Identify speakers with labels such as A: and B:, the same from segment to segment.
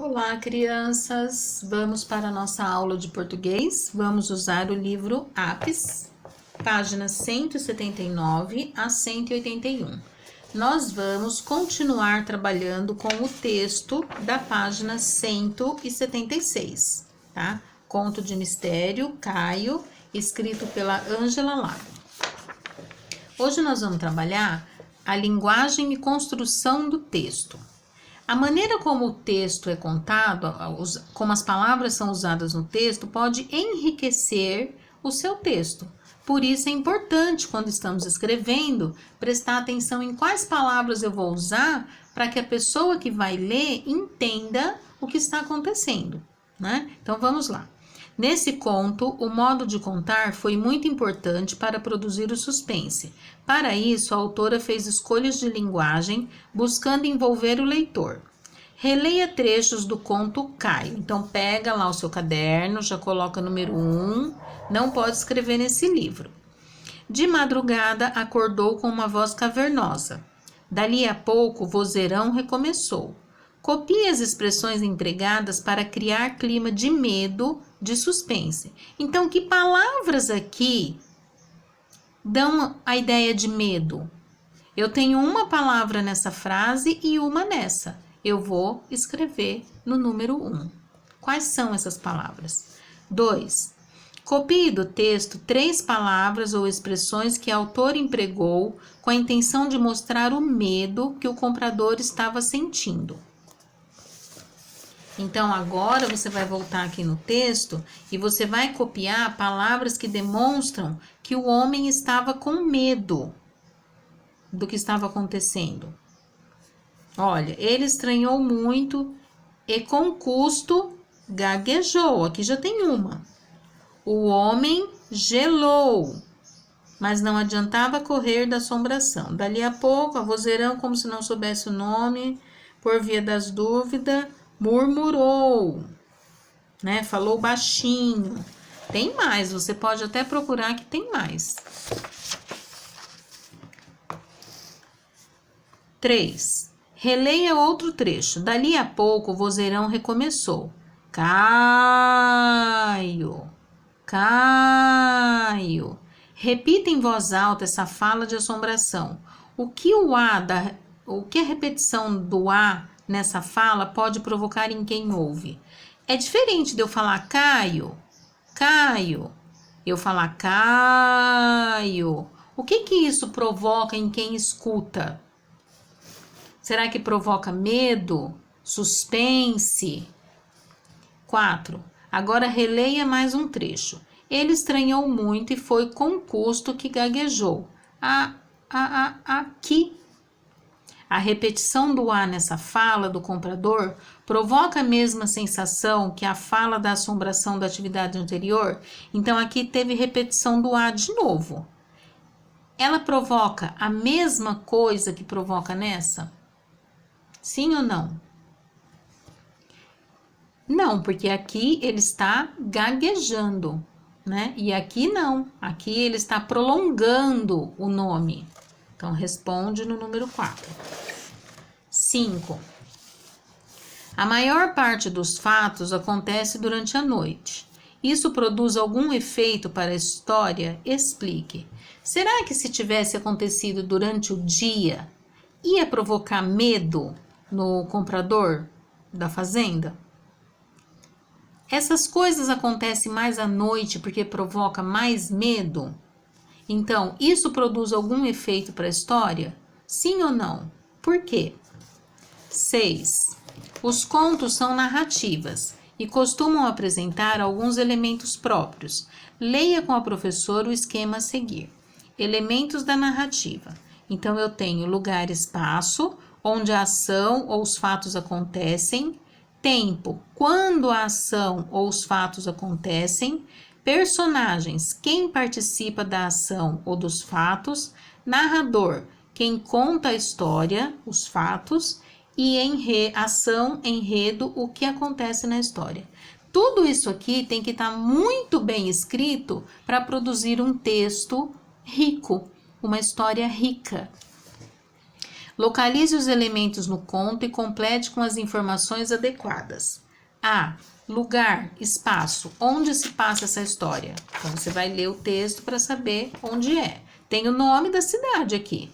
A: Olá, crianças! Vamos para a nossa aula de português. Vamos usar o livro Apps, páginas 179 a 181. Nós vamos continuar trabalhando com o texto da página 176, tá? Conto de Mistério, Caio, escrito pela Ângela Lago. Hoje nós vamos trabalhar a linguagem e construção do texto. A maneira como o texto é contado, como as palavras são usadas no texto, pode enriquecer o seu texto. Por isso é importante, quando estamos escrevendo, prestar atenção em quais palavras eu vou usar para que a pessoa que vai ler entenda o que está acontecendo, né? Então vamos lá. Nesse conto, o modo de contar foi muito importante para produzir o suspense. Para isso, a autora fez escolhas de linguagem, buscando envolver o leitor. Releia trechos do conto Caio. Então, pega lá o seu caderno, já coloca número 1, não pode escrever nesse livro. De madrugada, acordou com uma voz cavernosa. Dali a pouco, o vozeirão recomeçou. Copie as expressões empregadas para criar clima de medo, de suspense. Então, que palavras aqui dão a ideia de medo? Eu tenho uma palavra nessa frase e uma nessa. Eu vou escrever no número 1. Quais são essas palavras? 2. Copie do texto 3 palavras ou expressões que a autora empregou com a intenção de mostrar o medo que o comprador estava sentindo. Então, agora você vai voltar aqui no texto e você vai copiar palavras que demonstram que o homem estava com medo do que estava acontecendo. Olha, ele estranhou muito e com custo gaguejou. Aqui já tem uma. O homem gelou, mas não adiantava correr da assombração. Dali a pouco, a vozeirão, como se não soubesse o nome, por via das dúvidas, murmurou, né? Falou baixinho. Tem mais, você pode até procurar que tem mais. 3. Releia outro trecho. Dali a pouco, o vozeirão recomeçou. Caio, Caio. Repita em voz alta essa fala de assombração. O que a repetição do A nessa fala pode provocar em quem ouve? É diferente de eu falar Caio, Caio. Eu falar Caio. O que isso provoca em quem escuta? Será que provoca medo? Suspense? 4. Agora releia mais um trecho. Ele estranhou muito e foi com custo que gaguejou. Aqui. A repetição do A nessa fala do comprador provoca a mesma sensação que a fala da assombração da atividade anterior? Então, aqui teve repetição do A de novo. Ela provoca a mesma coisa que provoca nessa? Sim ou não? Não, porque aqui ele está gaguejando, né? E aqui não. Aqui ele está prolongando o nome. Então, responde no número 4. 5. A maior parte dos fatos acontece durante a noite. Isso produz algum efeito para a história? Explique. Será que se tivesse acontecido durante o dia, ia provocar medo no comprador da fazenda? Essas coisas acontecem mais à noite porque provoca mais medo? Então, isso produz algum efeito para a história? Sim ou não? Por quê? 6. Os contos são narrativas e costumam apresentar alguns elementos próprios. Leia com a professora o esquema a seguir. Elementos da narrativa. Então, eu tenho lugar e espaço, onde a ação ou os fatos acontecem. Tempo, quando a ação ou os fatos acontecem. Personagens, quem participa da ação ou dos fatos. Narrador, quem conta a história, os fatos. E ação, enredo, o que acontece na história. Tudo isso aqui tem que estar muito bem escrito para produzir um texto rico, uma história rica. Localize os elementos no conto e complete com as informações adequadas. A. Lugar, espaço, onde se passa essa história. Então, você vai ler o texto para saber onde é. Tem o nome da cidade aqui.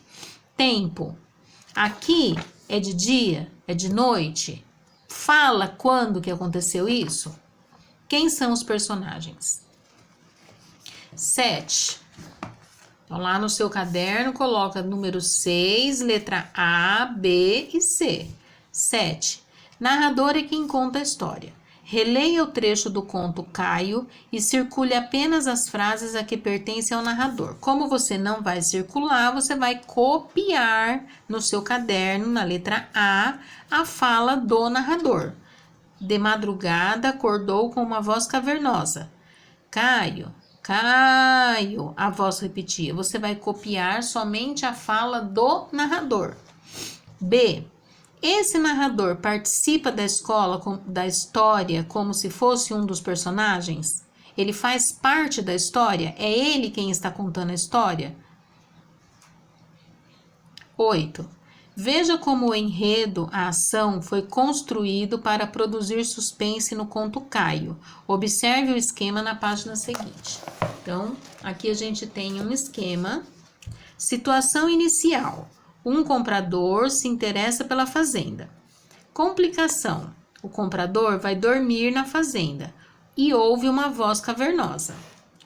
A: Tempo. Aqui é de dia, é de noite. Fala quando que aconteceu isso. Quem são os personagens? 7. Então, lá no seu caderno, coloca número 6, letra A, B e C. 7. Narrador é quem conta a história. Releia o trecho do conto Caio e circule apenas as frases a que pertencem ao narrador. Como você não vai circular, você vai copiar no seu caderno, na letra A fala do narrador. De madrugada, acordou com uma voz cavernosa. Caio, Caio, a voz repetia. Você vai copiar somente a fala do narrador. B. Esse narrador participa da história como se fosse um dos personagens? Ele faz parte da história? É ele quem está contando a história? 8. Veja como o enredo, a ação, foi construído para produzir suspense no conto Caio. Observe o esquema na página seguinte. Então, aqui a gente tem um esquema. Situação inicial. Um comprador se interessa pela fazenda. Complicação. O comprador vai dormir na fazenda e ouve uma voz cavernosa.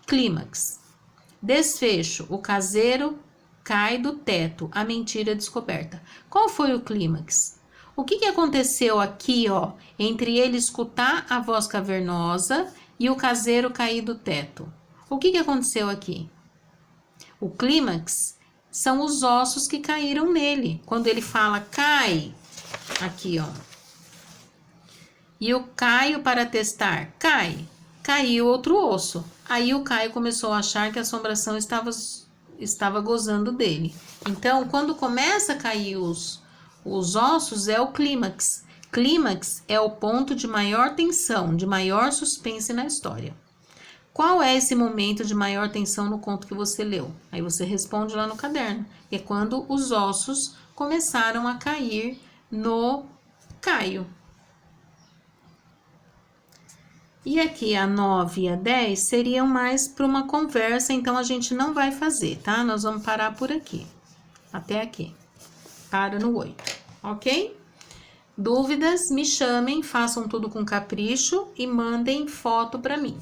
A: Clímax. Desfecho. O caseiro cai do teto. A mentira é descoberta. Qual foi o clímax? O que aconteceu aqui, ó, entre ele escutar a voz cavernosa e o caseiro cair do teto? O que aconteceu aqui? O clímax são os ossos que caíram nele. Quando ele fala cai, aqui ó. E o Caio para testar, caiu outro osso. Aí o Caio começou a achar que a assombração estava gozando dele. Então, quando começa a cair os ossos, é o clímax. Clímax é o ponto de maior tensão, de maior suspense na história. Qual é esse momento de maior tensão no conto que você leu? Aí você responde lá no caderno. É quando os ossos começaram a cair no Caio. E aqui a 9 e a 10 seriam mais para uma conversa, então a gente não vai fazer, tá? Nós vamos parar por aqui. Até aqui. Para no 8, ok? Dúvidas? Me chamem, façam tudo com capricho e mandem foto para mim.